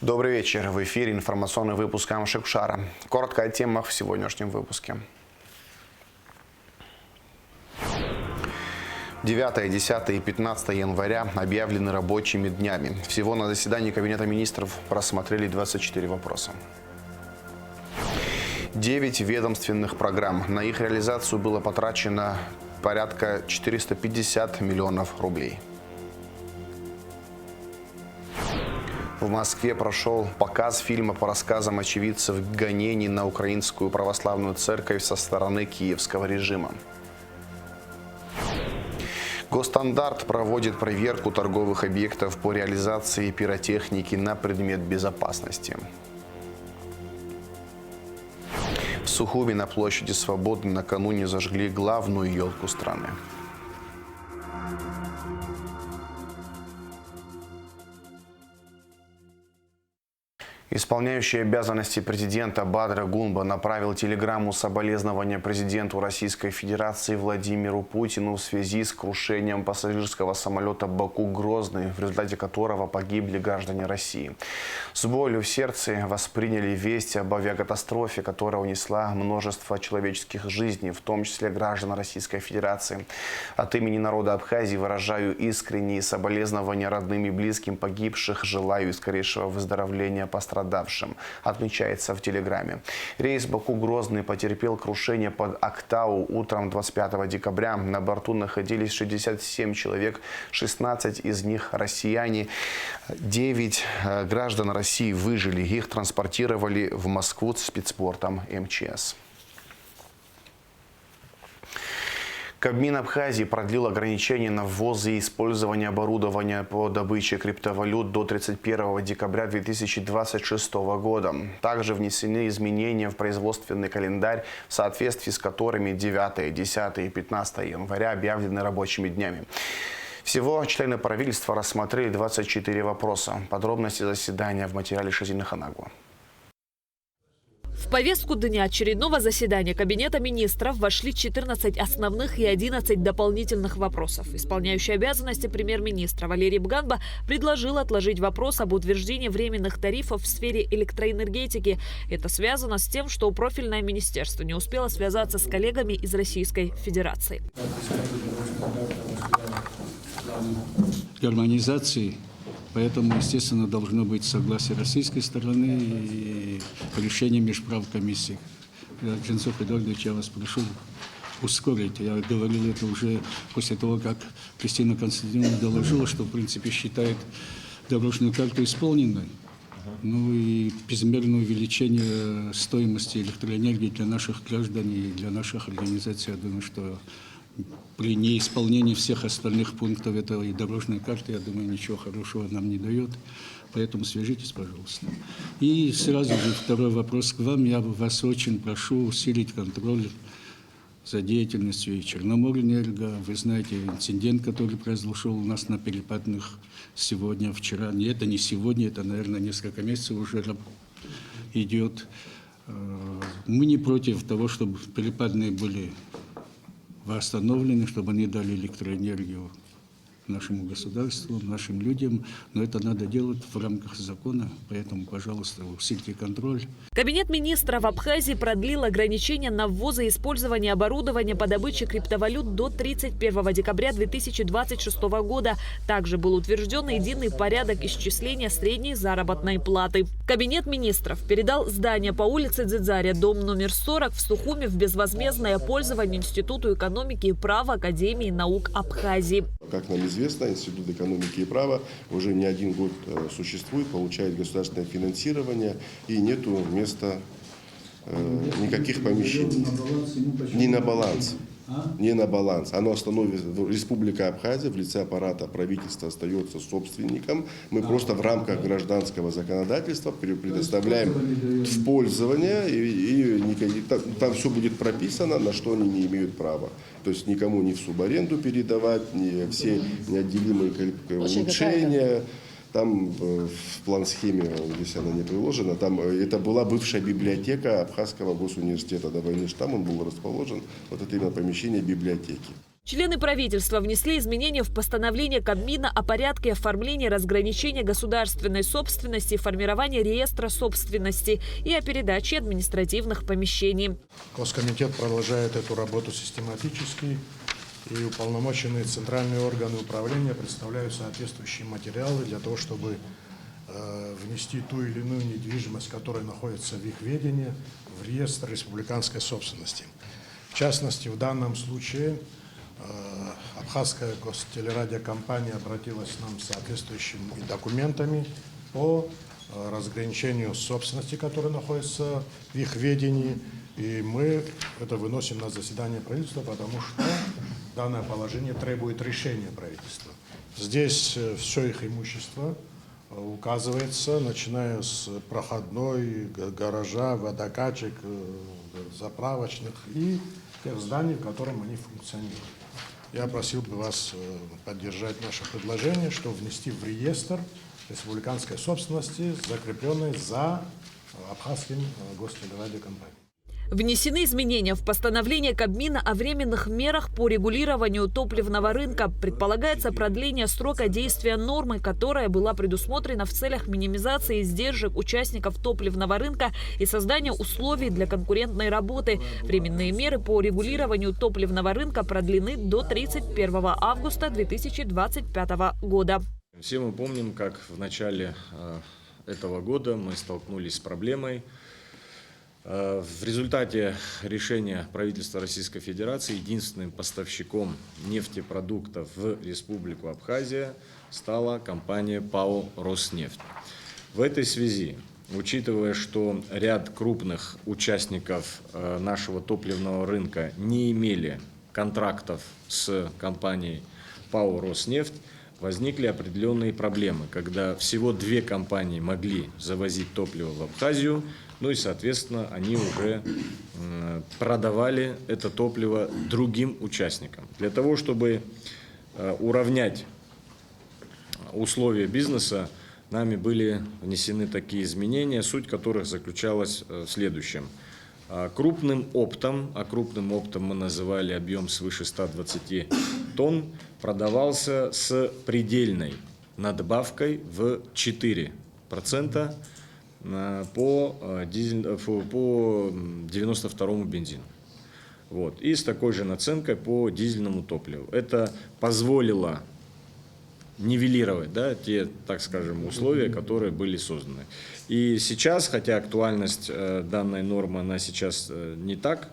Добрый вечер. В эфире информационный выпуск Амшикшара. Коротко о темах в сегодняшнем выпуске. 9, 10 и 15 января объявлены рабочими днями. Всего на заседании Кабинета министров просмотрели 24 вопроса. 9 ведомственных программ. На их реализацию было потрачено порядка 450 миллионов рублей. В Москве прошел показ фильма по рассказам очевидцев гонений на Украинскую православную церковь со стороны киевского режима. Госстандарт проводит проверку торговых объектов по реализации пиротехники на предмет безопасности. В Сухуми на площади Свободы накануне зажгли главную елку страны. Исполняющий обязанности президента Бадра Гунба направил телеграмму соболезнования президенту Российской Федерации Владимиру Путину в связи с крушением пассажирского самолета Баку-Грозный, в результате которого погибли граждане России. С болью в сердце восприняли весть об авиакатастрофе, которая унесла множество человеческих жизней, в том числе граждан Российской Федерации. От имени народа Абхазии выражаю искренние соболезнования родным и близким погибших, желаю скорейшего выздоровления пострадавшим, отмечается в телеграмме. Рейс Баку-Грозный потерпел крушение под Актау утром 25 декабря. На борту находились 67 человек, 16 из них россияне. 9 граждан России выжили. Их транспортировали в Москву спецбортом МЧС. Кабмин Абхазии продлил ограничения на ввоз и использование оборудования по добыче криптовалют до 31 декабря 2026 года. Также внесены изменения в производственный календарь, в соответствии с которыми 9, 10 и 15 января объявлены рабочими днями. Всего члены правительства рассмотрели 24 вопроса. Подробности заседания в материале Шазины Ханагу. В повестку дня очередного заседания Кабинета министров вошли 14 основных и 11 дополнительных вопросов. Исполняющий обязанности премьер-министра Валерий Бганба предложил отложить вопрос об утверждении временных тарифов в сфере электроэнергетики. Это связано с тем, что профильное министерство не успело связаться с коллегами из Российской Федерации. Гармонизации. Поэтому, естественно, должно быть согласие российской стороны и решение межправ комиссии. Дженцов Эдуардович, я вас прошу ускорить. Я говорил это уже после того, как Кристина Константиновна доложила, что, в принципе, считает дорожную карту исполненной. Ну и безмерное увеличение стоимости электроэнергии для наших граждан и для наших организаций, я думаю, что при неисполнении всех остальных пунктов этой дорожной карты, я думаю, ничего хорошего нам не дает. Поэтому свяжитесь, пожалуйста. И сразу же второй вопрос к вам. Я вас очень прошу усилить контроль за деятельностью и Черноморэнерго. Вы знаете инцидент, который произошел у нас на Перепадных сегодня, вчера. Это не сегодня, это, наверное, несколько месяцев уже идет. Мы не против того, чтобы Перепадные были восстановлены, чтобы они дали электроэнергию нашему государству, нашим людям. Но это надо делать в рамках закона. Поэтому, пожалуйста, усильте контроль. Кабинет министров Абхазии продлил ограничения на ввоз и использование оборудования по добыче криптовалют до 31 декабря 2026 года. Также был утвержден единый порядок исчисления средней заработной платы. Кабинет министров передал здание по улице Дзидзаря, дом номер 40 в Сухуми в безвозмездное пользование Институту экономики и права Академии наук Абхазии. Как нам известно, Институт экономики и права уже не один год существует, получает государственное финансирование и нету места никаких помещений. Не на баланс. Не на баланс. Оно становится, Республика Абхазия в лице аппарата правительства остается собственником. Мы просто в рамках гражданского законодательства предоставляем в пользование, и там все будет прописано, на что они не имеют права. То есть никому не в субаренду передавать, не все неотделимые улучшения. Там в план-схеме, здесь она не приложена, там это была бывшая библиотека Абхазского госуниверситета. До войны там он был расположен, вот это именно помещение библиотеки. Члены правительства внесли изменения в постановление Кабмина о порядке оформления разграничения государственной собственности и формирования реестра собственности и о передаче административных помещений. Госкомитет продолжает эту работу систематически, и уполномоченные центральные органы управления представляют соответствующие материалы для того, чтобы внести ту или иную недвижимость, которая находится в их ведении, в реестр республиканской собственности. В частности, в данном случае Абхазская гостелерадиокомпания обратилась к нам с соответствующими документами по разграничению собственности, которая находится в их ведении. И мы это выносим на заседание правительства, потому что данное положение требует решения правительства. Здесь все их имущество указывается, начиная с проходной, гаража, водокачек, заправочных и тех зданий, в котором они функционируют. Я просил бы вас поддержать наше предложение, что внести в реестр республиканской собственности, закрепленной за Абхазским гостелерадиокомпанией. Внесены изменения в постановление Кабмина о временных мерах по регулированию топливного рынка. Предполагается продление срока действия нормы, которая была предусмотрена в целях минимизации издержек участников топливного рынка и создания условий для конкурентной работы. Временные меры по регулированию топливного рынка продлены до 31 августа 2025 года. Все мы помним, как в начале этого года мы столкнулись с проблемой. В результате решения правительства Российской Федерации единственным поставщиком нефтепродуктов в Республику Абхазия стала компания ПАО «Роснефть». В этой связи, учитывая, что ряд крупных участников нашего топливного рынка не имели контрактов с компанией ПАО «Роснефть», возникли определенные проблемы, когда всего две компании могли завозить топливо в Абхазию, ну и, соответственно, они уже продавали это топливо другим участникам. Для того, чтобы уравнять условия бизнеса, нами были внесены такие изменения, суть которых заключалась в следующем. Крупным оптом, а крупным оптом мы называли объем свыше 120 тонн, продавался с предельной надбавкой в 4% по 92-му бензину. Вот. И с такой же наценкой по дизельному топливу. Это позволило нивелировать, да, те, так скажем, условия, которые были созданы. И сейчас, хотя актуальность данной нормы, она сейчас не так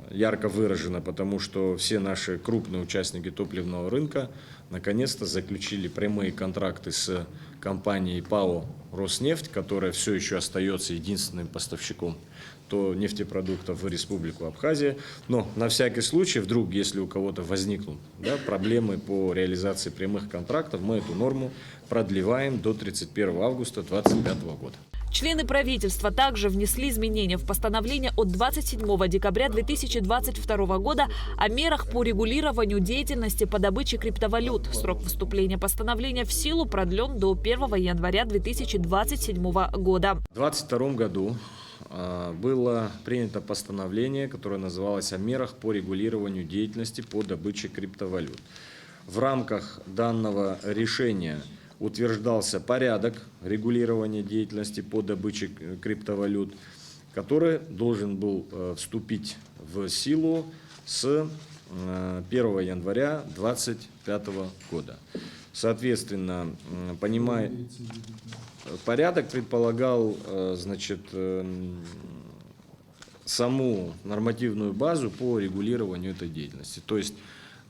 ярко выражена, потому что все наши крупные участники топливного рынка наконец-то заключили прямые контракты с компанией ПАО «Роснефть», которая все еще остается единственным поставщиком нефтепродуктов в Республику Абхазия. Но на всякий случай, вдруг, если у кого-то возникнут проблемы по реализации прямых контрактов, мы эту норму продлеваем до 31 августа 2025 года. Члены правительства также внесли изменения в постановление от 27 декабря 2022 года о мерах по регулированию деятельности по добыче криптовалют. Срок вступления постановления в силу продлен до 1 января 2027 года. В 2022 году было принято постановление, которое называлось «О мерах по регулированию деятельности по добыче криптовалют». В рамках данного решения утверждался порядок регулирования деятельности по добыче криптовалют, который должен был вступить в силу с 1 января 2025 года. Соответственно, порядок предполагал, саму нормативную базу по регулированию этой деятельности. То есть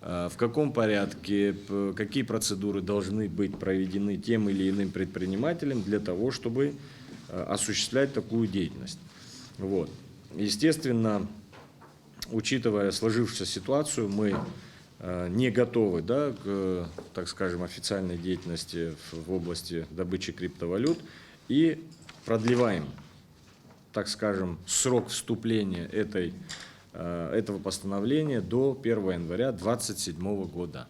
в каком порядке, какие процедуры должны быть проведены тем или иным предпринимателем для того, чтобы осуществлять такую деятельность. Вот. Естественно, учитывая сложившуюся ситуацию, мы не готовы, к, так скажем, официальной деятельности в области добычи криптовалют и продлеваем, так скажем, срок вступления этого постановления до 1 января 2027 года.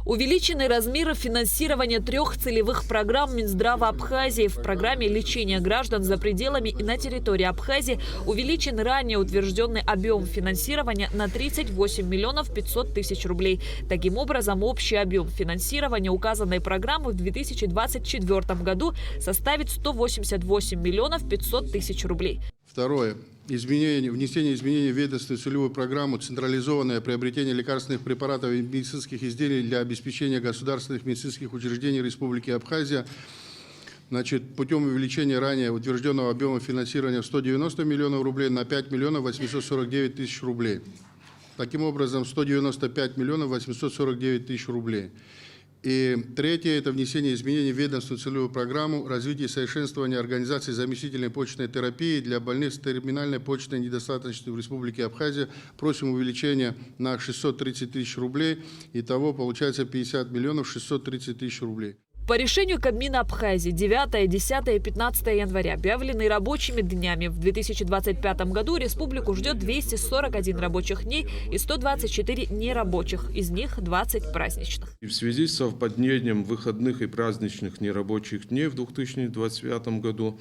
Увеличены размеры финансирования 3 целевых программ Минздрава Абхазии. В программе лечения граждан за пределами и на территории Абхазии увеличен ранее утвержденный объем финансирования на 38 миллионов 500 тысяч рублей. Таким образом, общий объем финансирования указанной программы в 2024 году составит 188 миллионов 500 тысяч рублей. Второе. Внесение изменений в ведомственную целевую программу «Централизованное приобретение лекарственных препаратов и медицинских изделий для обеспечения государственных медицинских учреждений Республики Абхазия». Путем увеличения ранее утвержденного объема финансирования в 190 миллионов рублей на 5 миллионов 849 тысяч рублей. Таким образом, 195 миллионов 849 тысяч рублей. И третье – это внесение изменений в ведомственную целевую программу развития и совершенствования организации заместительной почечной терапии для больных с терминальной почечной недостаточностью в Республике Абхазия. Просим увеличения на 630 тысяч рублей. Итого получается 50 миллионов 630 тысяч рублей. По решению Кабмина Абхазии 9, 10 и 15 января объявлены рабочими днями. В 2025 году республику ждет 241 рабочих дней и 124 нерабочих, из них 20 праздничных. И в связи с совпадением выходных и праздничных нерабочих дней в 2025 году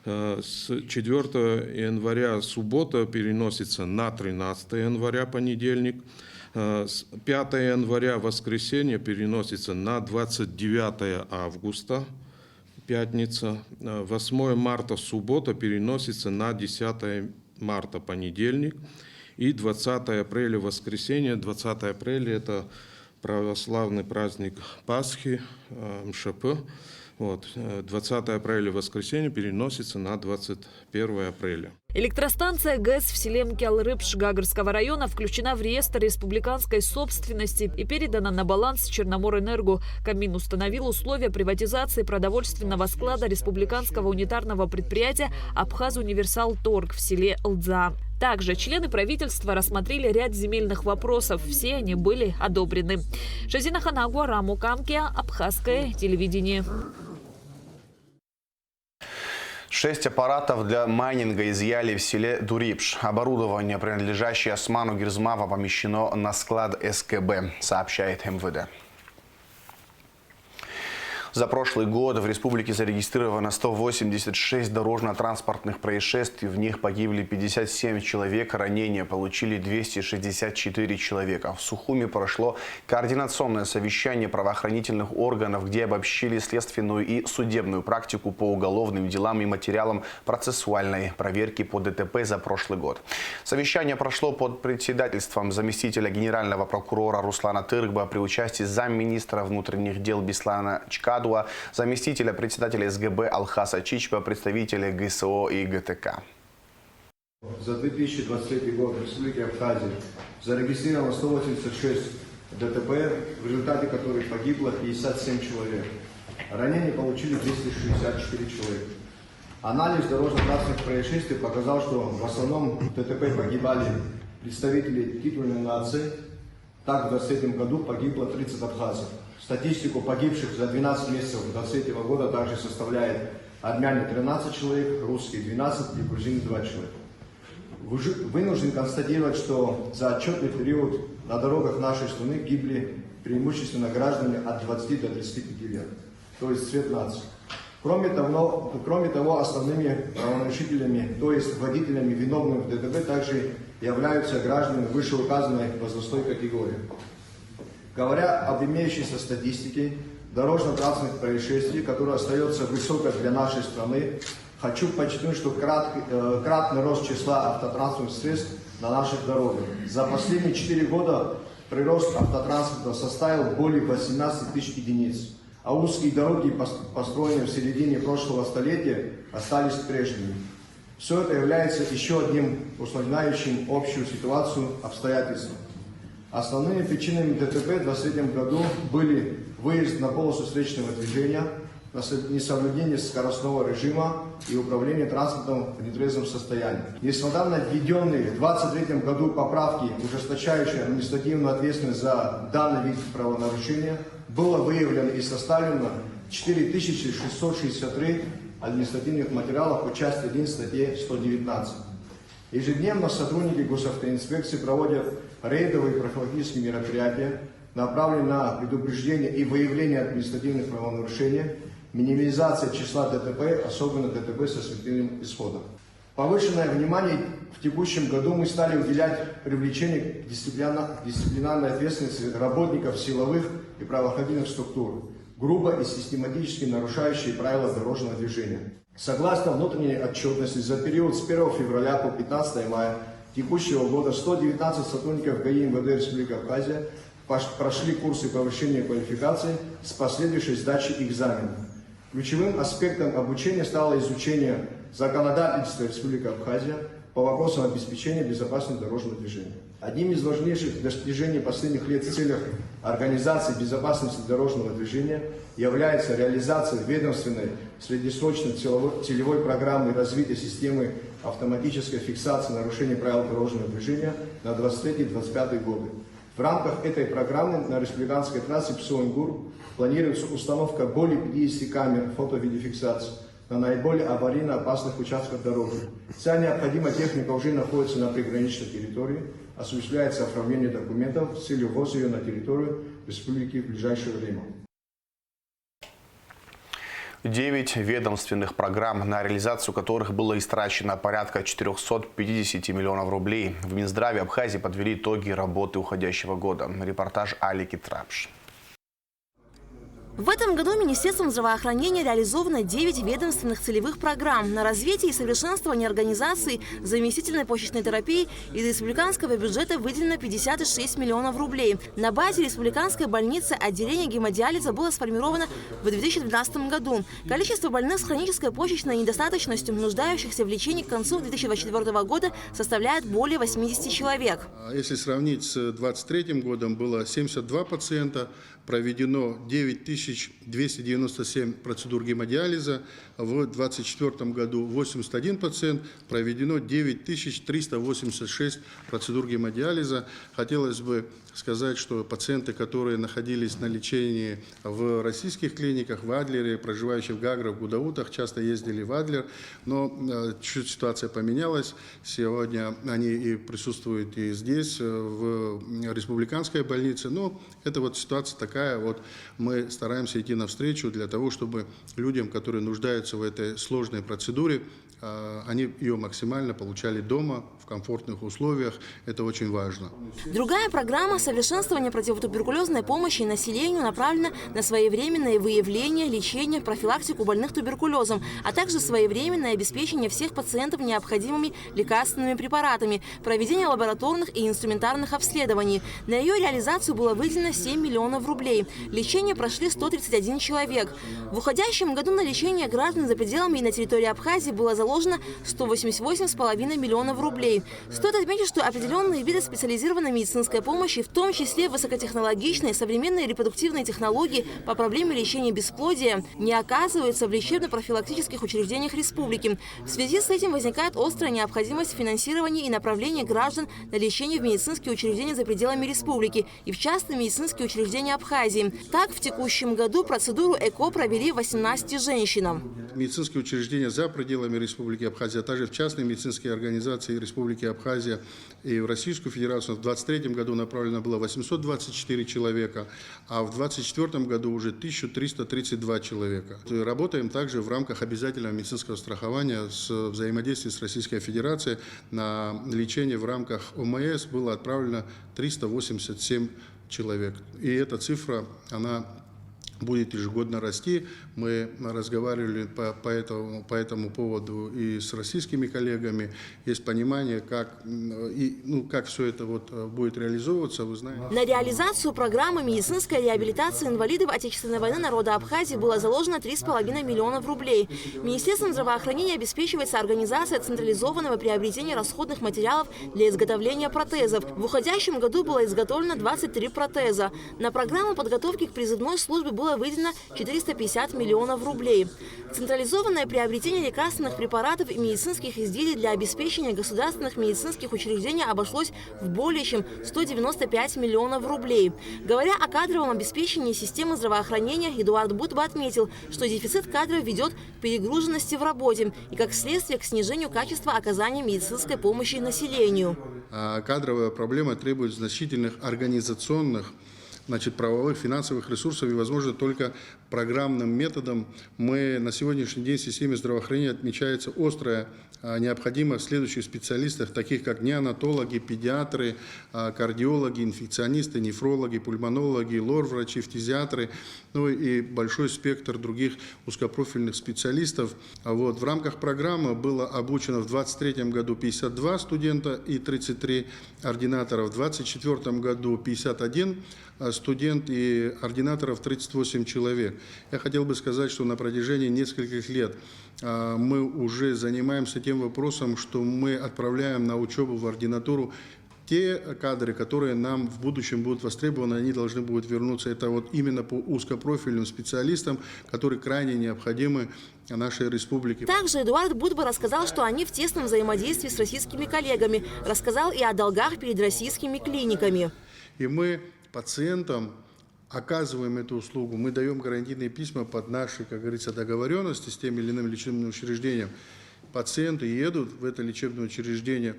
с 4 января суббота переносится на 13 января понедельник. С 5 января воскресенье переносится на 29 августа, пятница. 8 марта суббота переносится на 10 марта понедельник. И 20 апреля воскресенье. 20 апреля – это православный праздник Пасхи, МШП. 20 апреля воскресенье переносится на 21 апреля. Электростанция ГЭС в селе Мкялрыбш Гагарского района включена в реестр республиканской собственности и передана на баланс Черноморэнерго. Кабмин установил условия приватизации продовольственного склада республиканского унитарного предприятия «Абхаз-Универсал-Торг» в селе Лдза. Также члены правительства рассмотрели ряд земельных вопросов. Все они были одобрены. Шазина Ханагуа, Раму Камкия, Абхазское телевидение. 6 аппаратов для майнинга изъяли в селе Дурипш. Оборудование, принадлежащее Осману Гирзмава, помещено на склад СКБ, сообщает МВД. За прошлый год в республике зарегистрировано 186 дорожно-транспортных происшествий. В них погибли 57 человек, ранения получили 264 человека. В Сухуми прошло координационное совещание правоохранительных органов, где обобщили следственную и судебную практику по уголовным делам и материалам процессуальной проверки по ДТП за прошлый год. Совещание прошло под председательством заместителя генерального прокурора Руслана Тыргба при участии замминистра внутренних дел Беслана Чкадуа, заместителя председателя СГБ Алхаса Чичпа, представителя ГСО и ГТК. За 2023 год в Республике Абхазия зарегистрировано 186 ДТП, в результате которых погибло 57 человек. Ранения получили 264 человека. Анализ дорожно-транспортных происшествий показал, что в основном в ДТП погибали представители титульной нации. Так, в 2023 году погибло 30 абхазов. Статистику погибших за 12 месяцев 2023 года также составляет армяне 13 человек, русские 12 и грузины 2 человека. Вынужден констатировать, что за отчетный период на дорогах нашей страны гибли преимущественно граждане от 20 до 35 лет, то есть цвет нации. Кроме того, основными правонарушителями, то есть водителями, виновными в ДТП, также являются граждане вышеуказанной возрастной категории. Говоря об имеющейся статистике дорожно-транспортных происшествий, которая остается высокой для нашей страны, хочу подчеркнуть, что кратный рост числа автотранспортных средств на наших дорогах. За последние 4 года прирост автотранспорта составил более 18 тысяч единиц, а узкие дороги, построенные в середине прошлого столетия, остались прежними. Все это является еще одним усложняющим общую ситуацию обстоятельством. Основными причинами ДТП в 2023 году были выезд на полосу встречного движения, несоблюдение скоростного режима и управление транспортом в нетрезвом состоянии. Несмотря на введенные в 2023 году поправки, ужесточающие административную ответственность за данный вид правонарушения, было выявлено и составлено 4663 административных материалов по части 1 статьи 119. Ежедневно сотрудники госавтоинспекции проводят рейдовые профилактические мероприятия направленные на предупреждение и выявление административных правонарушений, минимизация числа ДТП, особенно ДТП со смертельным исходом. Повышенное внимание в текущем году мы стали уделять привлечению к дисциплинарной ответственности работников силовых и правоохранительных структур, грубо и систематически нарушающие правила дорожного движения. Согласно внутренней отчетности, за период с 1 февраля по 15 мая текущего года 119 сотрудников ГАИ МВД Республики Абхазия прошли курсы повышения квалификации с последующей сдачей экзаменов. Ключевым аспектом обучения стало изучение законодательства Республики Абхазия по вопросам обеспечения безопасного дорожного движения. Одним из важнейших достижений последних лет в целях организации безопасности дорожного движения является реализация ведомственной среднесрочной целевой программы развития системы автоматической фиксации нарушений правил дорожного движения на 23-25 годы. В рамках этой программы на республиканской трассе Псу-Ингур планируется установка более 50 камер фото-видеофиксации на наиболее аварийно опасных участках дороги. Вся необходимая техника уже находится на приграничной территории, осуществляется оформление документов с целью ввоза ее на территорию республики в ближайшее время. 9 ведомственных программ, на реализацию которых было истрачено порядка 450 миллионов рублей. В Минздраве Абхазии подвели итоги работы уходящего года. Репортаж Алики Трапш. В этом году Министерством здравоохранения реализовано 9 ведомственных целевых программ на развитие и совершенствование организации заместительной почечной терапии. Из республиканского бюджета выделено 56 миллионов рублей. На базе республиканской больницы отделение гемодиализа было сформировано в 2012 году. Количество больных с хронической почечной недостаточностью, нуждающихся в лечении к концу 2024 года, составляет более 80 человек. Если сравнить с 2023 годом, было 72 пациента, проведено 9297 процедур гемодиализа. В 2024 году 81 пациент, проведено 9386 процедур гемодиализа. Хотелось бы сказать, что пациенты, которые находились на лечении в российских клиниках, в Адлере, проживающие в Гаграх, в Гудаутах, часто ездили в Адлер, но чуть ситуация поменялась. Сегодня они и присутствуют и здесь, в республиканской больнице. Но это вот ситуация такая, вот мы стараемся идти навстречу для того, чтобы людям, которые нуждаются в этой сложной процедуре, они ее максимально получали дома, в комфортных условиях. Это очень важно. Другая программа совершенствования противотуберкулезной помощи населению направлена на своевременное выявление, лечение, профилактику больных туберкулезом, а также своевременное обеспечение всех пациентов необходимыми лекарственными препаратами, проведение лабораторных и инструментарных обследований. На ее реализацию было выделено 7 миллионов рублей. Лечение прошли 131 человек. В уходящем году на лечение граждан за пределами и на территории Абхазии было заложено 188,5 миллионов рублей. Стоит отметить, что определенные виды специализированной медицинской помощи, в том числе высокотехнологичные современные репродуктивные технологии по проблеме лечения бесплодия, не оказываются в лечебно-профилактических учреждениях республики. В связи с этим возникает острая необходимость финансирования и направления граждан на лечение в медицинские учреждения за пределами республики и в частные медицинские учреждения Абхазии. Так, в текущем году процедуру ЭКО провели 18 женщинам. Медицинские учреждения за пределами Республики Абхазия, а также в частные медицинские организации Республики Абхазия и в Российскую Федерацию в 2023 году направлено было 824 человека, а в 2024 году уже 1332 человека. Работаем также в рамках обязательного медицинского страхования с взаимодействием с Российской Федерацией. На лечение в рамках ОМС было отправлено 387 человек. И эта цифра, она будет ежегодно расти. Мы разговаривали по этому поводу и с российскими коллегами. Есть понимание, как все это будет реализовываться, вы знаете. На реализацию программы медицинской реабилитации инвалидов Отечественной войны народа Абхазии было заложено 3,5 миллионов рублей. Министерством здравоохранения обеспечивается организация централизованного приобретения расходных материалов для изготовления протезов. В уходящем году было изготовлено 23 протеза. На программу подготовки к призывной службе было выделено 450 миллионов рублей. Централизованное приобретение лекарственных препаратов и медицинских изделий для обеспечения государственных медицинских учреждений обошлось в более чем 195 миллионов рублей. Говоря о кадровом обеспечении системы здравоохранения, Эдуард Бутба отметил, что дефицит кадров ведет к перегруженности в работе и, как следствие, к снижению качества оказания медицинской помощи населению. Кадровая проблема требует значительных организационных правовых, финансовых ресурсов и, возможно, только программным методом. Мы на сегодняшний день в системе здравоохранения отмечается острая необходимость следующих специалистов, таких как неонатологи, педиатры, кардиологи, инфекционисты, нефрологи, пульмонологи, лор-врачи, фтизиатры, ну и большой спектр других узкопрофильных специалистов. В рамках программы было обучено в 2023 году 52 студента и 33 ординатора, в 2024 году 51 студент и ординаторов 38 человек. Я хотел бы сказать, что на протяжении нескольких лет мы уже занимаемся тем вопросом, что мы отправляем на учебу в ординатуру те кадры, которые нам в будущем будут востребованы, они должны будут вернуться. Это именно по узкопрофильным специалистам, которые крайне необходимы нашей республике. Также Эдуард Будба рассказал, что они в тесном взаимодействии с российскими коллегами. Рассказал и о долгах перед российскими клиниками. И мы пациентам оказываем эту услугу, мы даем гарантийные письма под наши, как говорится, договоренности с тем или иным лечебным учреждением. Пациенты едут в это лечебное учреждение,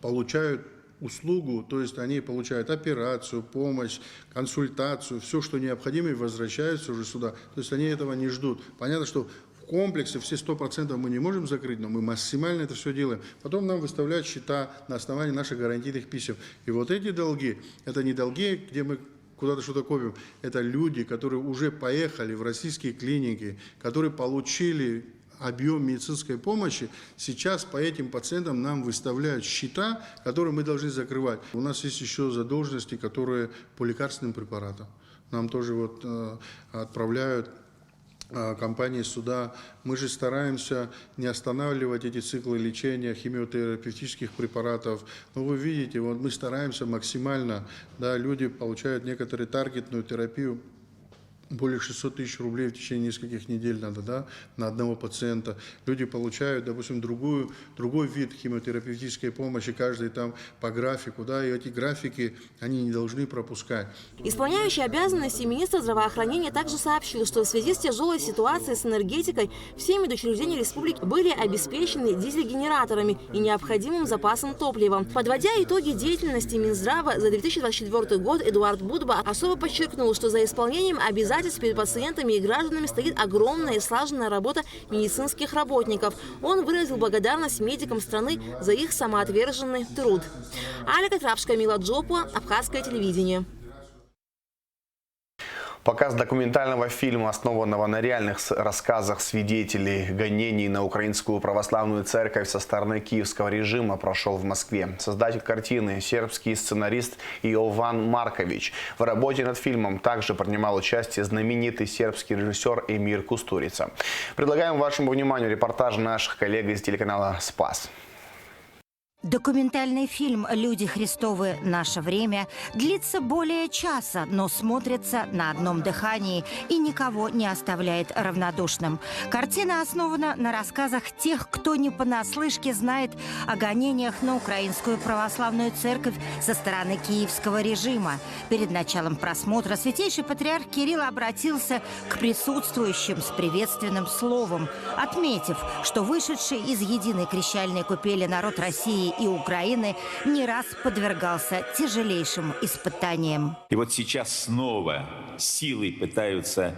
получают услугу, то есть они получают операцию, помощь, консультацию, все, что необходимо, и возвращаются уже сюда. То есть они этого не ждут. Понятно, что в комплексе все 100% мы не можем закрыть, но мы максимально это все делаем. Потом нам выставляют счета на основании наших гарантийных писем. И вот эти долги, это не долги, где мы куда-то что-то копим. Это люди, которые уже поехали в российские клиники, которые получили объем медицинской помощи. Сейчас по этим пациентам нам выставляют счета, которые мы должны закрывать. У нас есть еще задолженности, которые по лекарственным препаратам. Нам тоже отправляют компании сюда. Мы же стараемся не останавливать эти циклы лечения химиотерапевтических препаратов. Но вы видите, мы стараемся максимально, люди получают некоторую таргетную терапию. Более 600 тысяч рублей в течение нескольких недель надо, на одного пациента. Люди получают, допустим, другой вид химиотерапевтической помощи, каждый там по графику, и эти графики они не должны пропускать. Исполняющий обязанности министра здравоохранения также сообщил, что в связи с тяжелой ситуацией с энергетикой все медучреждения республики были обеспечены дизель-генераторами и необходимым запасом топлива. Подводя итоги деятельности Минздрава за 2024 год, Эдуард Будба особо подчеркнул, что за исполнением обязательств перед пациентами и гражданами стоит огромная и слаженная работа медицинских работников. Он выразил благодарность медикам страны за их самоотверженный труд. Аля Катрапская, Мила Джопуа, Абхазское телевидение. Показ документального фильма, основанного на реальных рассказах свидетелей гонений на Украинскую православную церковь со стороны киевского режима, прошел в Москве. Создатель картины – сербский сценарист Иован Маркович. В работе над фильмом также принимал участие знаменитый сербский режиссер Эмир Кустурица. Предлагаем вашему вниманию репортаж наших коллег из телеканала «Спас». Документальный фильм «Люди Христовы. Наше время» длится более часа, но смотрится на одном дыхании и никого не оставляет равнодушным. Картина основана на рассказах тех, кто не понаслышке знает о гонениях на Украинскую православную церковь со стороны киевского режима. Перед началом просмотра святейший патриарх Кирилл обратился к присутствующим с приветственным словом, отметив, что вышедший из единой крещальной купели народ России и Украины не раз подвергался тяжелейшим испытаниям. И вот сейчас снова силой пытаются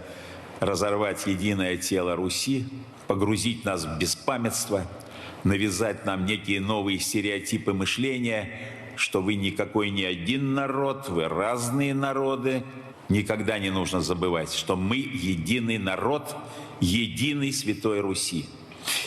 разорвать единое тело Руси, погрузить нас в беспамятство, навязать нам некие новые стереотипы мышления, что вы никакой не один народ, вы разные народы. Никогда не нужно забывать, что мы единый народ, единый Святой Руси.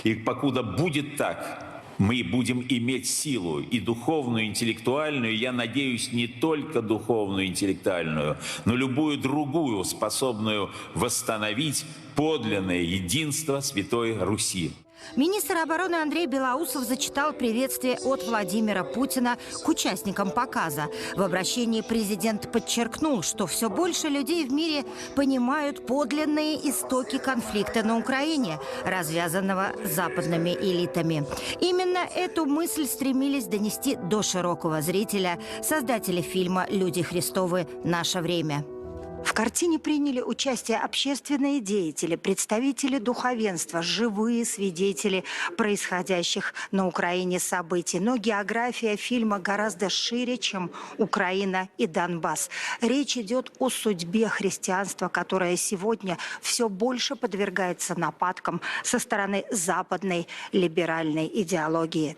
И покуда будет так, мы будем иметь силу и духовную, и интеллектуальную, я надеюсь, не только духовную, интеллектуальную, но любую другую, способную восстановить подлинное единство Святой Руси. Министр обороны Андрей Белоусов зачитал приветствие от Владимира Путина к участникам показа. В обращении президент подчеркнул, что все больше людей в мире понимают подлинные истоки конфликта на Украине, развязанного западными элитами. Именно эту мысль стремились донести до широкого зрителя создатели фильма «Люди Христовы. Наше время». В картине приняли участие общественные деятели, представители духовенства, живые свидетели происходящих на Украине событий. Но география фильма гораздо шире, чем Украина и Донбасс. Речь идет о судьбе христианства, которое сегодня все больше подвергается нападкам со стороны западной либеральной идеологии.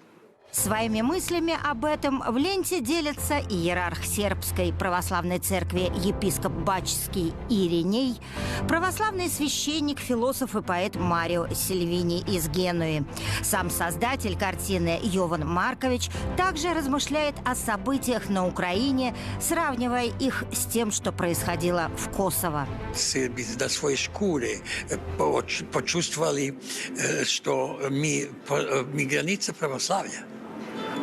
Своими мыслями об этом в ленте делится иерарх Сербской православной церкви епископ Бачский Ириней, православный священник, философ и поэт Марио Сильвини из Генуи. Сам создатель картины Йован Маркович также размышляет о событиях на Украине, сравнивая их с тем, что происходило в Косово. Серби на своей шкуре почувствовали, что мы граница православия.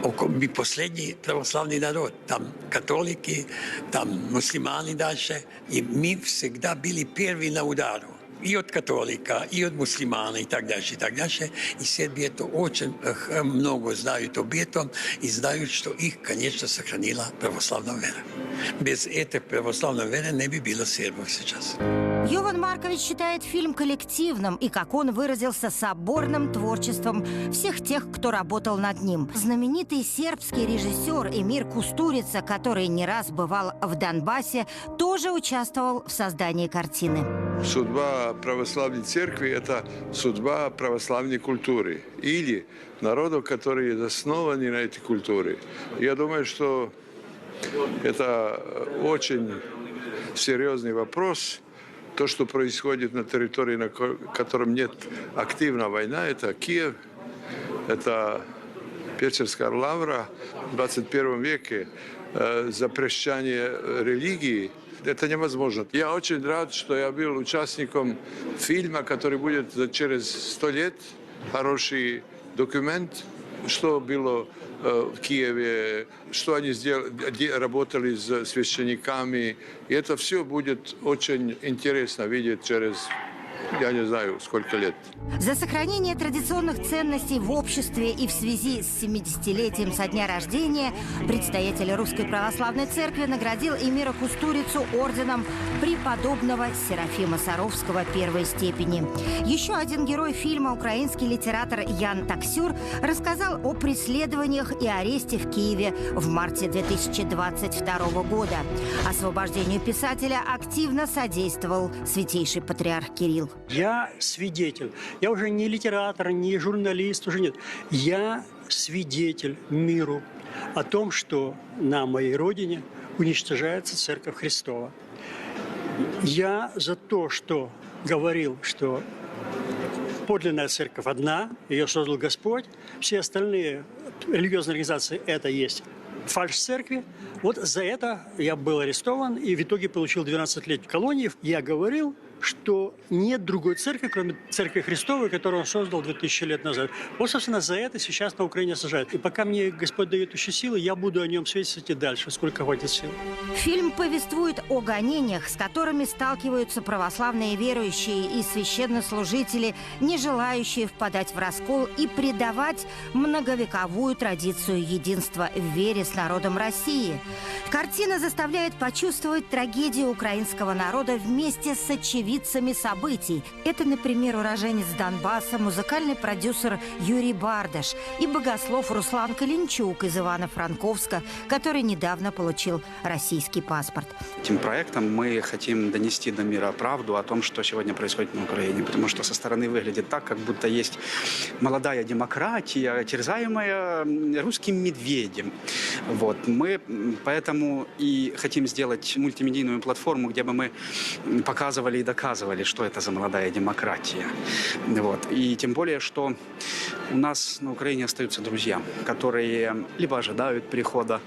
Мы последний православный народ. Там католики, там мусульмане дальше. И мы всегда были первые на удару. И от католика, и от мусульман, и так дальше, и так дальше. И сербы это очень много знают об этом, и знают, что их, конечно, сохранила православная вера. Без этой православной веры не бы было сербов сейчас. Йован Маркович считает фильм коллективным и, как он выразился, соборным творчеством всех тех, кто работал над ним. Знаменитый сербский режиссер Эмир Кустурица, который не раз бывал в Донбассе, тоже участвовал в создании картины. Судьба православной церкви – это судьба православной культуры или народов, которые основаны на этой культуре. Я думаю, что это очень серьезный вопрос. То, что происходит на территории, на котором нет активной войны, это Киев, это Печерская лавра в 21 веке, запрещение религии. Это невозможно. Я очень рад, что я был участником фильма, который будет через 100 лет. Хороший документ, что было в Киеве, что они сделали, работали с священниками. И это все будет очень интересно видеть через, я не знаю, сколько лет. За сохранение традиционных ценностей в обществе и в связи с 70-летием со дня рождения предстоятель Русской Православной Церкви наградил Эмира Кустурицу орденом преподобного Серафима Саровского первой степени. Еще один герой фильма, украинский литератор Ян Таксюр, рассказал о преследованиях и аресте в Киеве в марте 2022 года. Освобождению писателя активно содействовал святейший патриарх Кирилл. Я свидетель. Я уже не литератор, не журналист, уже нет. Я свидетель миру о том, что на моей родине уничтожается Церковь Христова. Я за то, что говорил, что подлинная церковь одна, ее создал Господь, все остальные религиозные организации – это есть фальшь церкви. Вот за это я был арестован и в итоге получил 12 лет колонии. Я говорил, что нет другой церкви, кроме Церкви Христовой, которую он создал 2000 лет назад. Вот, собственно, за это сейчас на Украине сажают. И пока мне Господь дает еще силы, я буду о нем свидетельствовать и дальше, сколько хватит сил. Фильм повествует о гонениях, с которыми сталкиваются православные верующие и священнослужители, не желающие впадать в раскол и предавать многовековую традицию единства в вере с народом России. Картина заставляет почувствовать трагедию украинского народа вместе с очевидцами событий. Это, например, уроженец Донбасса, музыкальный продюсер Юрий Бардаш и богослов Руслан Калинчук из Ивано-Франковска, который недавно получил российский паспорт. Этим проектом мы хотим донести до мира правду о том, что сегодня происходит на Украине, потому что со стороны выглядит так, как будто есть молодая демократия, терзаемая русским медведем. Вот. Мы поэтому и хотим сделать мультимедийную платформу, где бы мы показывали и доказывали, что это за молодая демократия. Вот. И тем более, что у нас на Украине остаются друзья, которые либо ожидают прихода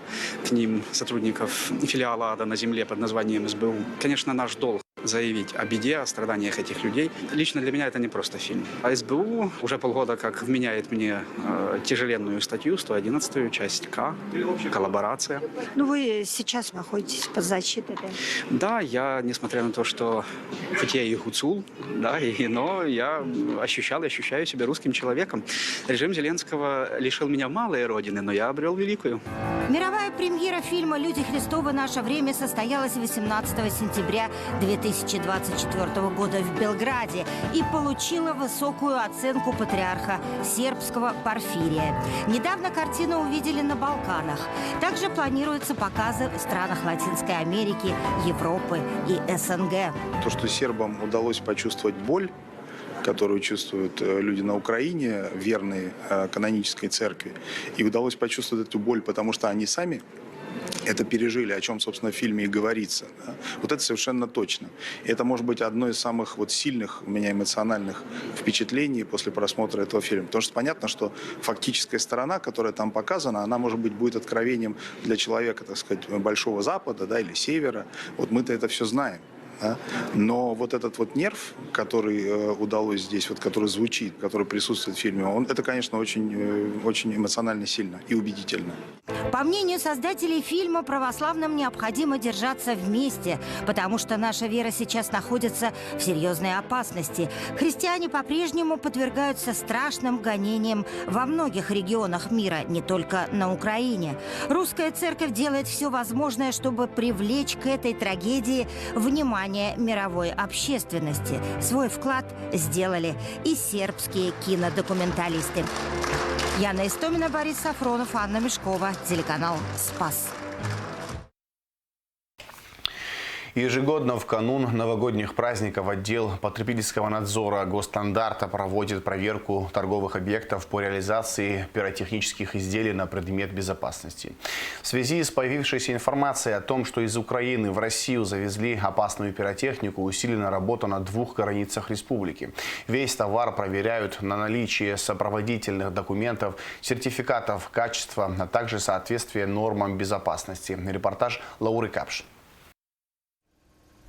к ним сотрудников филиала АДА на земле под названием СБУ. Конечно, наш долг заявить о беде, о страданиях этих людей. Лично для меня это не просто фильм. А СБУ уже полгода как вменяет мне тяжеленную статью, 111-ю, часть К, коллаборация. Ну, вы сейчас находитесь под защитой, да? Да, я, несмотря на то, что хоть я и гуцул, да, но я ощущал и ощущаю себя русским человеком. Режим Зеленского лишил меня малой родины, но я обрел великую. Мировая премьера фильма «Люди Христовы. Наше время» состоялась 18 сентября 2024 года в Белграде и получила высокую оценку патриарха сербского Порфирия. Недавно картину увидели на Балканах. Также планируются показы в странах Латинской Америки, Европы и СНГ. То, что сербам удалось почувствовать боль, которую чувствуют люди на Украине, верные канонической церкви, и удалось почувствовать эту боль, потому что они сами это пережили, о чем, собственно, в фильме и говорится. Да? Вот это совершенно точно. И это может быть одно из самых сильных у меня эмоциональных впечатлений после просмотра этого фильма. Потому что понятно, что фактическая сторона, которая там показана, она, может быть, будет откровением для человека, так сказать, Большого Запада, да, или Севера. Вот мы-то это все знаем. Да? Но вот этот нерв, который удалось здесь, который звучит, который присутствует в фильме, это, конечно, очень, очень эмоционально сильно и убедительно. По мнению создателей фильма, православным необходимо держаться вместе, потому что наша вера сейчас находится в серьезной опасности. Христиане по-прежнему подвергаются страшным гонениям во многих регионах мира, не только на Украине. Русская церковь делает все возможное, чтобы привлечь к этой трагедии внимание мировой общественности. Свой вклад сделали и сербские кинодокументалисты. Яна Истомина, Борис Сафронов, Анна Мешкова, телеканал «Спас». Ежегодно в канун новогодних праздников отдел потребительского надзора Госстандарта проводит проверку торговых объектов по реализации пиротехнических изделий на предмет безопасности. В связи с появившейся информацией о том, что из Украины в Россию завезли опасную пиротехнику, усилена работа на 2 границах республики. Весь товар проверяют на наличие сопроводительных документов, сертификатов качества, а также соответствие нормам безопасности. Репортаж Лауры Капш.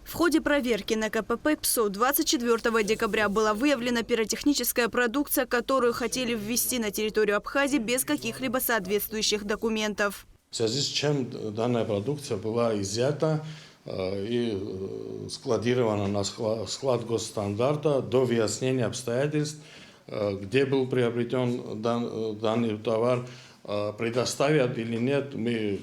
В ходе проверки на КПП ПСО 24 декабря была выявлена пиротехническая продукция, которую хотели ввести на территорию Абхазии без каких-либо соответствующих документов. В связи с чем данная продукция была изъята и складирована на склад Госстандарта до выяснения обстоятельств, где был приобретен данный товар. Предоставят или нет, мы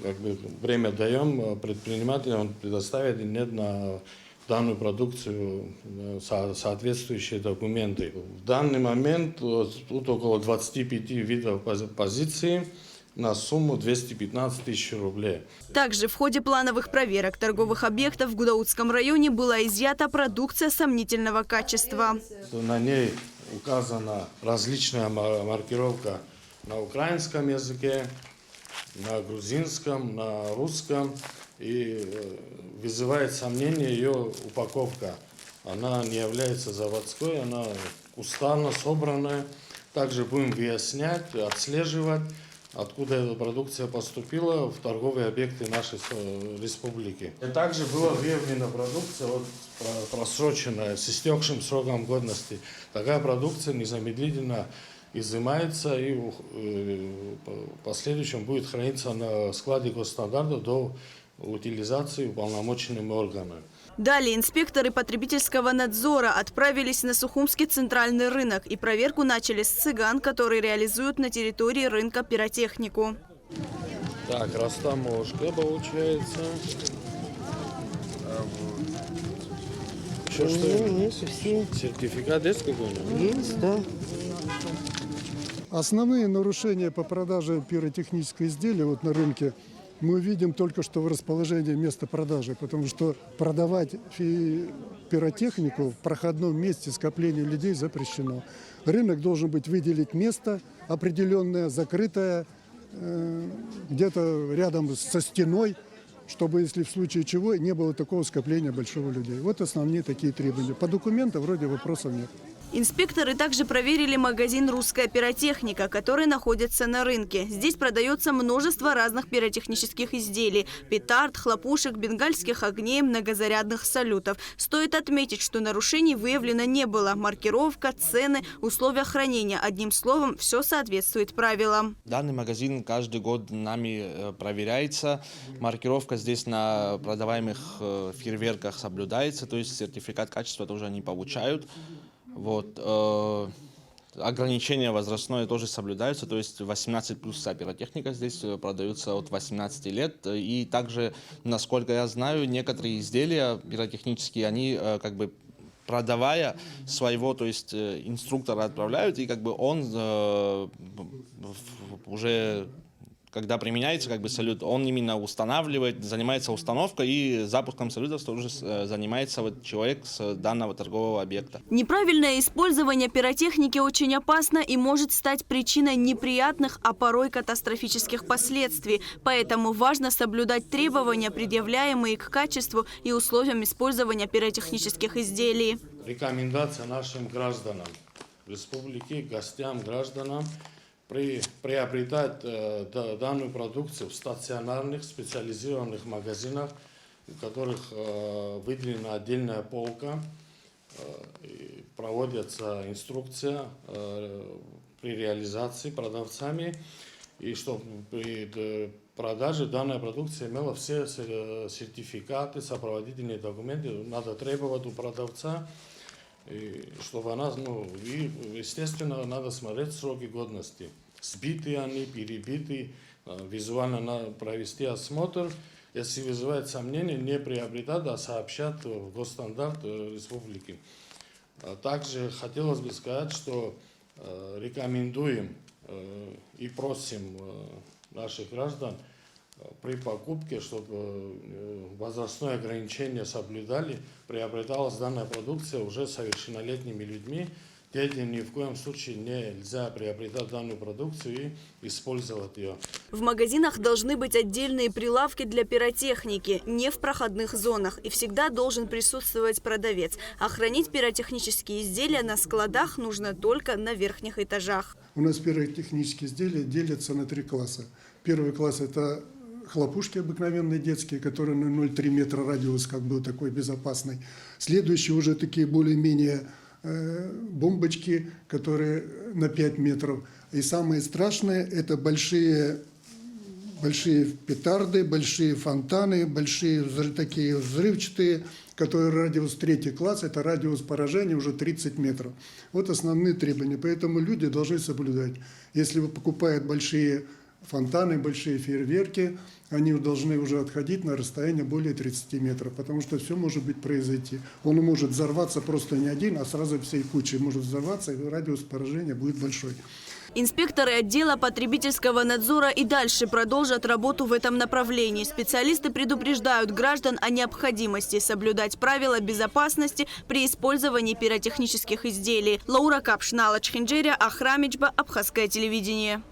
время даем предпринимателям, он предоставит или нет на данную продукцию соответствующие документы. В данный момент тут около 25 видов позиций на сумму 215 тысяч рублей. Также в ходе плановых проверок торговых объектов в Гудаутском районе была изъята продукция сомнительного качества. На ней указана различная маркировка на украинском языке, на грузинском, на русском. И вызывает сомнение ее упаковка. Она не является заводской, она кустарно собранная. Также будем выяснять, отслеживать, откуда эта продукция поступила в торговые объекты нашей республики. И также была выявлена продукция просроченная, с истекшим сроком годности. Такая продукция незамедлительно изымается и в последующем будет храниться на складе Госстандарта до утилизации уполномоченными органами. Далее инспекторы потребительского надзора отправились на Сухумский центральный рынок и проверку начали с цыган, которые реализуют на территории рынка пиротехнику. Так, растаможка получается. Еще что? Сертификат есть какой-нибудь? Есть, да. Основные нарушения по продаже пиротехнических изделий на рынке мы видим только что в расположении места продажи, потому что продавать пиротехнику в проходном месте скопления людей запрещено. Рынок должен выделить место определенное, закрытое, где-то рядом со стеной, чтобы, если в случае чего, не было такого скопления большого людей. Вот основные такие требования. По документам вроде вопросов нет. Инспекторы также проверили магазин «Русская пиротехника», который находится на рынке. Здесь продается множество разных пиротехнических изделий – петард, хлопушек, бенгальских огней, многозарядных салютов. Стоит отметить, что нарушений выявлено не было. Маркировка, цены, условия хранения – одним словом, все соответствует правилам. Данный магазин каждый год нами проверяется. Маркировка здесь на продаваемых фейерверках соблюдается, то есть сертификат качества тоже они получают. Вот. Ограничения возрастное тоже соблюдаются, то есть 18+ вся пиротехника здесь продается от 18 лет. И также, насколько я знаю, некоторые изделия пиротехнические, они как бы продавая своего, то есть инструктора отправляют, и как бы он уже, когда применяется как бы салют, он именно устанавливает, занимается установкой, и запуском салютов тоже занимается вот человек с данного торгового объекта. Неправильное использование пиротехники очень опасно и может стать причиной неприятных, а порой катастрофических последствий. Поэтому важно соблюдать требования, предъявляемые к качеству и условиям использования пиротехнических изделий. Рекомендация нашим гражданам республики, гостям, гражданам приобретать данную продукцию в стационарных специализированных магазинах, у которых выделена отдельная полка, проводится инструкция при реализации продавцами, и чтобы при продаже данная продукция имела все сертификаты, сопроводительные документы, надо требовать у продавца, и чтобы она, и, естественно, надо смотреть сроки годности. Сбиты они, перебиты, визуально надо провести осмотр. Если вызывает сомнения, не приобретать, а сообщать в госстандарт республики. Также хотелось бы сказать, что рекомендуем и просим наших граждан при покупке, чтобы возрастное ограничение соблюдали, приобреталась данная продукция уже совершеннолетними людьми. Детям ни в коем случае нельзя приобретать данную продукцию и использовать ее. В магазинах должны быть отдельные прилавки для пиротехники, не в проходных зонах. И всегда должен присутствовать продавец. А хранить пиротехнические изделия на складах нужно только на верхних этажах. У нас пиротехнические изделия делятся на 3 класса. Первый класс – это хлопушки обыкновенные детские, которые на 0,3 метра радиус, как бы такой безопасный. Следующие уже такие более-менее бомбочки, которые на 5 метров. И самое страшное – это большие петарды, большие фонтаны, большие такие взрывчатые, которые радиус 3 класс, это радиус поражения уже 30 метров. Вот основные требования. Поэтому люди должны соблюдать. Если вы покупаете большие фонтаны, большие фейерверки, они должны уже отходить на расстояние более 30 метров, потому что все может произойти. Он может взорваться просто не один, а сразу всей кучей может взорваться, и радиус поражения будет большой. Инспекторы отдела потребительского надзора и дальше продолжат работу в этом направлении. Специалисты предупреждают граждан о необходимости соблюдать правила безопасности при использовании пиротехнических изделий. Лаура Капш, Нала Чхинджеря, Ахрамичба, Абхазское телевидение.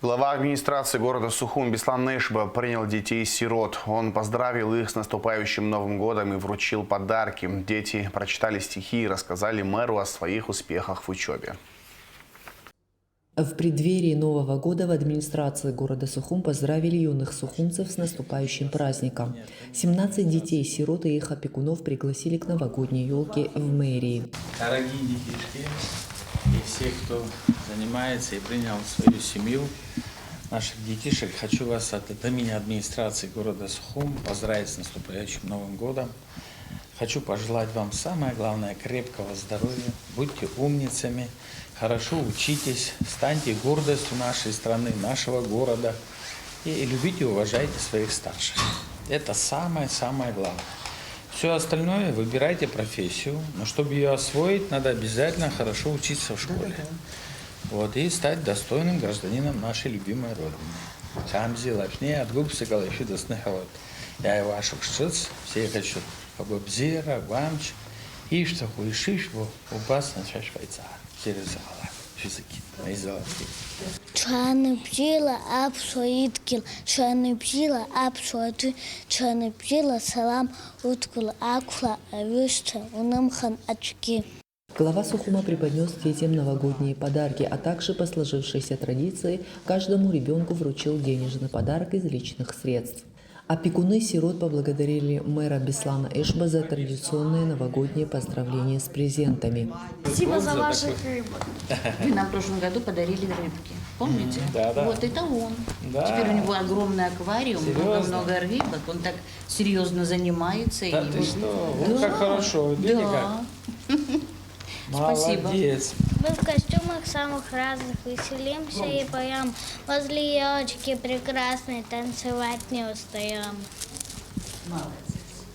Глава администрации города Сухум Беслан Нешба принял детей-сирот. Он поздравил их с наступающим Новым годом и вручил подарки. Дети прочитали стихи и рассказали мэру о своих успехах в учебе. В преддверии Нового года в администрации города Сухум поздравили юных сухумцев с наступающим праздником. 17 детей-сирот и их опекунов пригласили к новогодней елке в мэрии. Дорогие детишки и все, кто занимается и принял свою семью, наших детишек, хочу вас от имени администрации города Сухум поздравить с наступающим Новым годом. Хочу пожелать вам самое главное – крепкого здоровья, будьте умницами, хорошо учитесь, станьте гордостью нашей страны, нашего города и любите и уважайте своих старших. Это самое-самое главное. Все остальное выбирайте профессию, но чтобы ее освоить, надо обязательно хорошо учиться в школе. Вот, и стать достойным гражданином нашей любимой родины. Хамзи, Лапни, Адгубсы, Галайши, Дасныхават. Я его ашукшиц, все хочу побобзира, вамч, и что хуишиш, упас на швейцар. Через языки. Чаны пчела, апшоиткил, чаны пчела, апшоиткил, чаны пчела, салам, уткул, акфла, авишта, унамхан очки. Глава Сухума преподнес детям новогодние подарки, а также по сложившейся традиции каждому ребенку вручил денежный подарок из личных средств. Опекуны сирот поблагодарили мэра Беслана Эшба за традиционные новогодние поздравления с презентами. Спасибо за ваших рыбок. Вы нам в прошлом году подарили рыбки. Помните? Да. Вот это он. Да. Теперь у него огромный аквариум, много рыбок. Он так серьезно занимается. Да, и ты вот... что? Вот как хорошо. Видите, Да. Спасибо. Молодец. Мы в костюмах самых разных веселимся и поем. Возле елочки прекрасной танцевать не устаем.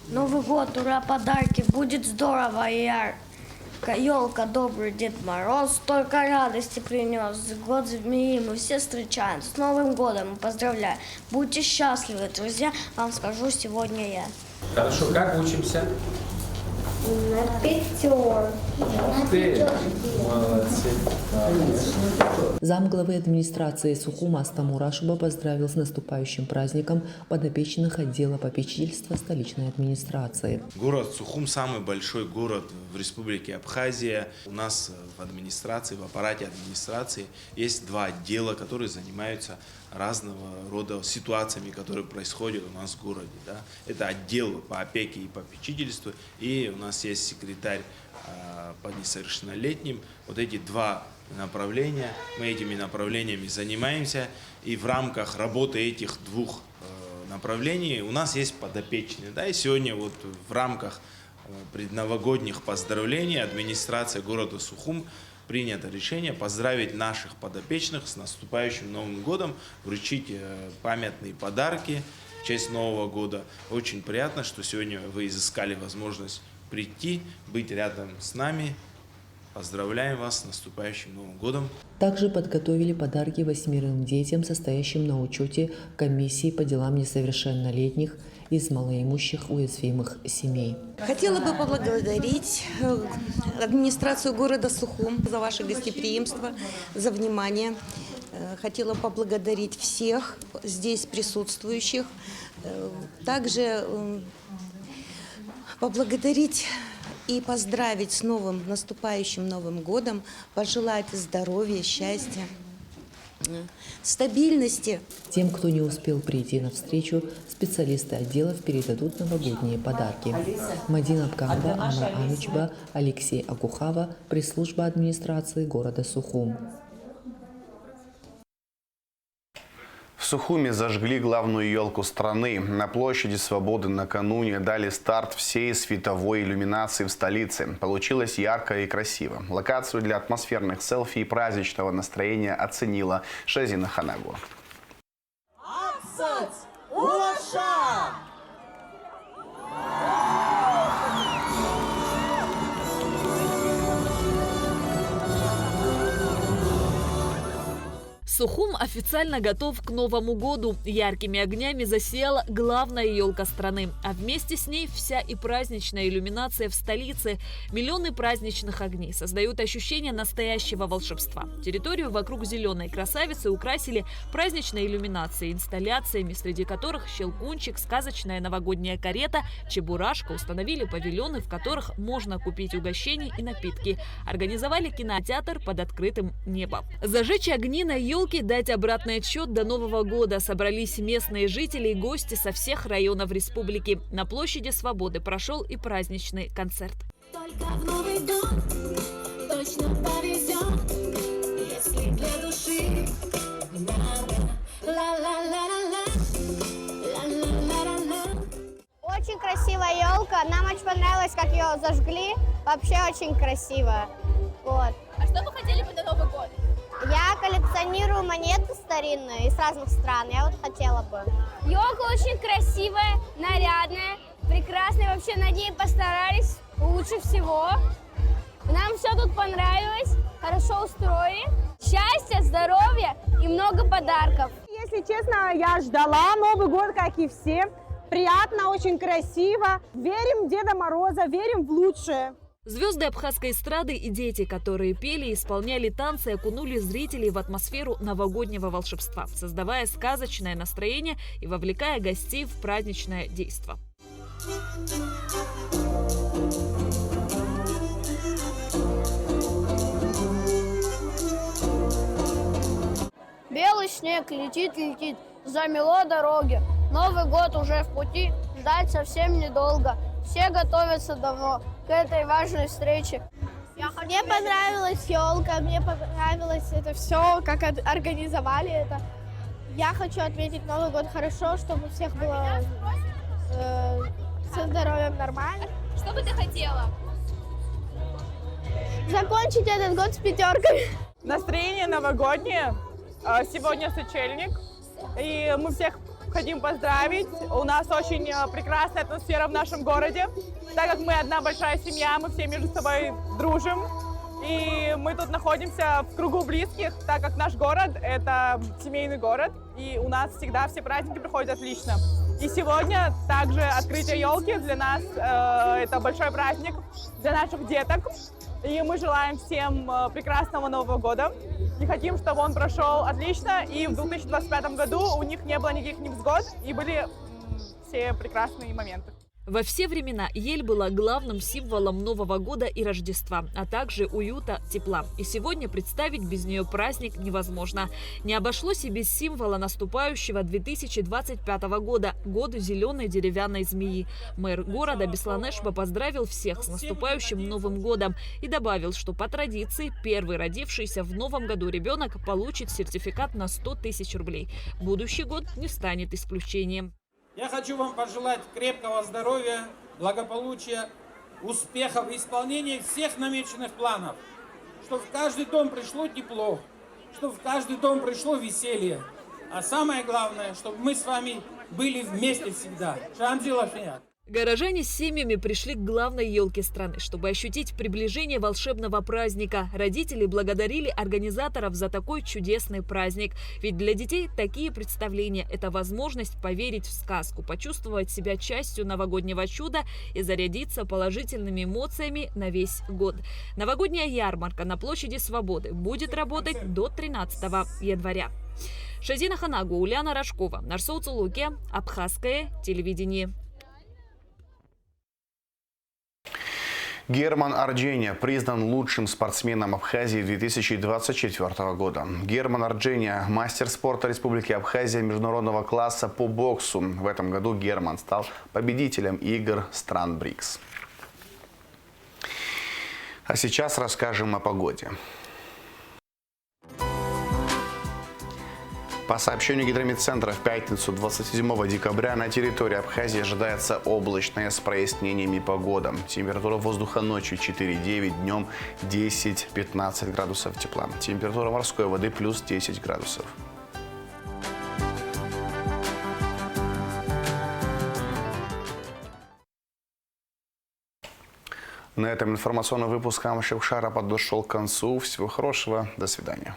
Новый год, ура, подарки, будет здорово и ярко. Елка, добрый Дед Мороз, столько радости принес. Год змеи мы все встречаем. С Новым годом поздравляю. Будьте счастливы, друзья, вам скажу сегодня я. Хорошо, как учимся? На пятерку. Молодцы. Замглавы администрации Сухума Астамур Ашуба поздравил с наступающим праздником подопечных отдела попечительства столичной администрации. Город Сухум – самый большой город в республике Абхазия. У нас в администрации, в аппарате администрации есть два отдела, которые занимаются разного рода ситуациями, которые происходят у нас в городе. Да? Это отдел по опеке и попечительству, и у нас есть секретарь по несовершеннолетним. Вот эти два направления, мы этими направлениями занимаемся, и в рамках работы этих двух направлений у нас есть подопечные. Да? И сегодня вот в рамках предновогодних поздравлений администрация города Сухум принято решение поздравить наших подопечных с наступающим Новым годом, вручить памятные подарки в честь Нового года. Очень приятно, что сегодня вы изыскали возможность прийти, быть рядом с нами. Поздравляем вас с наступающим Новым годом. Также подготовили подарки 8 детям, состоящим на учете комиссии по делам несовершеннолетних из малоимущих уязвимых семей. Хотела бы поблагодарить администрацию города Сухум за ваше гостеприимство, за внимание. Хотела поблагодарить всех здесь присутствующих. Также поблагодарить и поздравить с наступающим Новым годом, пожелать здоровья, счастья, стабильности. Тем, кто не успел прийти на встречу, специалисты отделов передадут новогодние подарки. Мадина Абкамба, Анна Амичба, Алексей Агухава, пресс-служба администрации города Сухум. В Сухуме зажгли главную елку страны. На площади Свободы накануне дали старт всей световой иллюминации в столице. Получилось ярко и красиво. Локацию для атмосферных селфи и праздничного настроения оценила Шазина Ханагу. Сухум официально готов к Новому году. Яркими огнями засияла главная елка страны. А вместе с ней вся и праздничная иллюминация в столице. Миллионы праздничных огней создают ощущение настоящего волшебства. Территорию вокруг зеленой красавицы украсили праздничной иллюминацией, инсталляциями, среди которых щелкунчик, сказочная новогодняя карета, чебурашка. Установили павильоны, в которых можно купить угощения и напитки. Организовали кинотеатр под открытым небом. Зажечь огни на елке, дать обратный отсчет до Нового года. Собрались местные жители и гости со всех районов республики. На площади Свободы прошел и праздничный концерт. Только в Новый год точно повезет, если для души надо. Ла-ла-ла-ла-ла, ла-ла-ла-ла-ла. Очень красивая елка. Нам очень понравилось, как ее зажгли. Вообще очень красиво. Вот. А что вы хотели бы на Новый год? Я коллекционирую монеты старинные из разных стран. Я вот хотела бы. Елка очень красивая, нарядная, прекрасная. Вообще над ней постарались лучше всего. Нам все тут понравилось, хорошо устроили. Счастья, здоровья и много подарков. Если честно, я ждала Новый год, как и все. Приятно, очень красиво. Верим в Деда Мороза, верим в лучшее. Звезды абхазской эстрады и дети, которые пели и исполняли танцы, окунули зрителей в атмосферу новогоднего волшебства, создавая сказочное настроение и вовлекая гостей в праздничное действо. Белый снег летит, летит, замело дороги. Новый год уже в пути, ждать совсем недолго. Все готовятся давно к этой важной встрече. Мне понравилась елка, мне понравилось это все, как организовали это. Я хочу отметить Новый год хорошо, чтобы у всех было со здоровьем нормально. Что бы ты хотела? Закончить этот год с 5. Настроение новогоднее. Сегодня сочельник, и мы всех хотим поздравить. У нас очень прекрасная атмосфера в нашем городе. Так как мы одна большая семья, мы все между собой дружим. И мы тут находимся в кругу близких, так как наш город – это семейный город. И у нас всегда все праздники проходят отлично. И сегодня также открытие елки для нас это большой праздник для наших деток. И мы желаем всем прекрасного Нового года. И хотим, чтобы он прошел отлично. И в 2025 году у них не было никаких невзгод. И были все прекрасные моменты. Во все времена ель была главным символом Нового года и Рождества, а также уюта, тепла. И сегодня представить без нее праздник невозможно. Не обошлось и без символа наступающего 2025 года – года зеленой деревянной змеи. Мэр города Бесланешба поздравил всех с наступающим Новым годом и добавил, что по традиции первый родившийся в Новом году ребенок получит сертификат на 100 тысяч рублей. Будущий год не станет исключением. Я хочу вам пожелать крепкого здоровья, благополучия, успехов в исполнении всех намеченных планов. Чтобы в каждый дом пришло тепло, чтобы в каждый дом пришло веселье. А самое главное, чтобы мы с вами были вместе всегда. Горожане с семьями пришли к главной елке страны, чтобы ощутить приближение волшебного праздника. Родители благодарили организаторов за такой чудесный праздник. Ведь для детей такие представления – это возможность поверить в сказку, почувствовать себя частью новогоднего чуда и зарядиться положительными эмоциями на весь год. Новогодняя ярмарка на площади Свободы будет работать до 13 января. Шазина Ханагу, Ульяна Рожкова, Нарсоу Цулуке, Абхазское телевидение. Герман Ардженя признан лучшим спортсменом Абхазии 2024 года. Герман Ардженя – мастер спорта Республики Абхазия международного класса по боксу. В этом году Герман стал победителем игр стран БРИКС. А сейчас расскажем о погоде. По сообщению Гидрометцентра, в пятницу 27 декабря на территории Абхазии ожидается облачная с прояснениями погода. Температура воздуха ночью 4-9, днем 10-15 градусов тепла. Температура морской воды плюс 10 градусов. На этом информационный выпуск Амшевшара подошел к концу. Всего хорошего. До свидания.